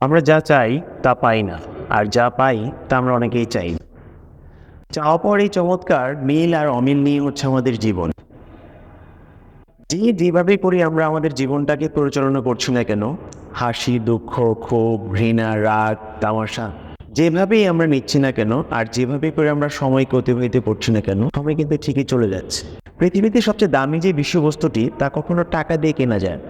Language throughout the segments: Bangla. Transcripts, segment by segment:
আমরা যা চাই তা পাই না, আর যা পাই তা আমরা অনেকেই চাই। চাওয়া পাওয়ার এই চমৎকার মিল আর অমিল নিয়ে হচ্ছে আমাদের জীবন। যেভাবেই করি আমরা আমাদের জীবনটাকে পরিচালনা করছি না কেন, হাসি, দুঃখ, ক্ষোভ, ঘৃণা, রাগ, তামাশা, যেভাবেই আমরা নিচ্ছি না কেন আর যেভাবেই করে আমরা সময়কে অতিবাহিত করছি না কেন, সময় কিন্তু ঠিকই চলে যাচ্ছে। পৃথিবীতে সবচেয়ে দামি যে বিষয়বস্তুটি তা কখনো টাকা দিয়ে কেনা যায় না।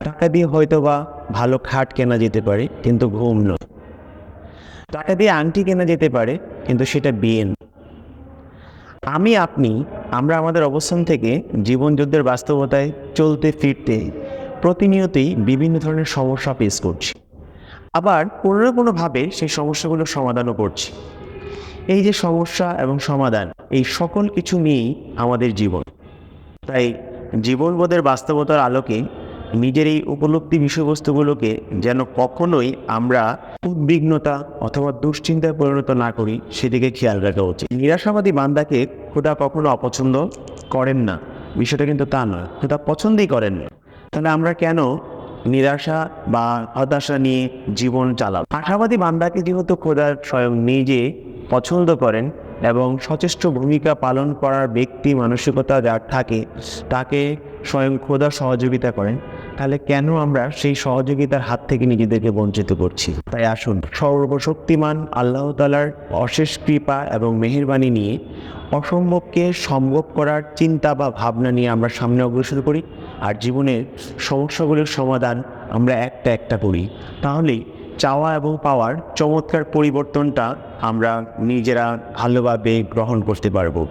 টাকা দিয়ে হয়তোবা ভালো খাট কেনা যেতে পারে, কিন্তু ঘুম নয়। টাকা দিয়ে আংটি কেনা যেতে পারে, কিন্তু সেটা বিয়ে নয়। আপনি আমরা আমাদের অবস্থান থেকে জীবন যুদ্ধের বাস্তবতায় চলতে ফিরতে প্রতিনিয়তই বিভিন্ন ধরনের সমস্যা ফেস করছি। আবার কোনো না কোনোভাবে সেই সমস্যাগুলোর সমাধানও করছি। এই যে সমস্যা এবং সমাধান, এই সকল কিছু নিয়েই আমাদের জীবন। তাই জীবনবোধের বাস্তবতার আলোকে নিজের এই উপলব্ধি বিষয়বস্তুগুলোকে যেন কখনোই আমরা উদ্বিগ্নতা অথবা দুশ্চিন্তায় পরিণত না করি, সেদিকে খেয়াল রাখা উচিত। নিরাশাবাদী বান্দাকে খোদা কখনো অপছন্দ করেন না, বিষয়টা কিন্তু তা নয়, খোদা পছন্দই করেন না। তাহলে আমরা কেন নিরাশা বা হতাশা নিয়ে জীবন চালাব? আশাবাদী বান্দাকে যেহেতু খোদা স্বয়ং নিজে পছন্দ করেন এবং সচেষ্ট ভূমিকা পালন করার ব্যক্তি মানসিকতা যার থাকে, তাকে স্বয়ং খোদা সহযোগিতা করেন, তাহলে কেন আমরা সেই সহযোগিতার হাত থেকে নিজেদেরকে বঞ্চিত করছি? তাই আসুন, সর্বশক্তিমান আল্লাহ তাআলার অশেষ কৃপা এবং মেহেরবানি নিয়ে অসম্ভবকে সম্ভব করার চিন্তা বা ভাবনা নিয়ে আমরা সামনে অগ্রসর করি, আর জীবনের সমস্যাগুলোর সমাধান আমরা একটা একটা করি। তাহলেই চাওয়া এবং পাওয়ার চমৎকার পরিবর্তনটা আমরা নিজেরা ভালোভাবে গ্রহণ করতে পারবো।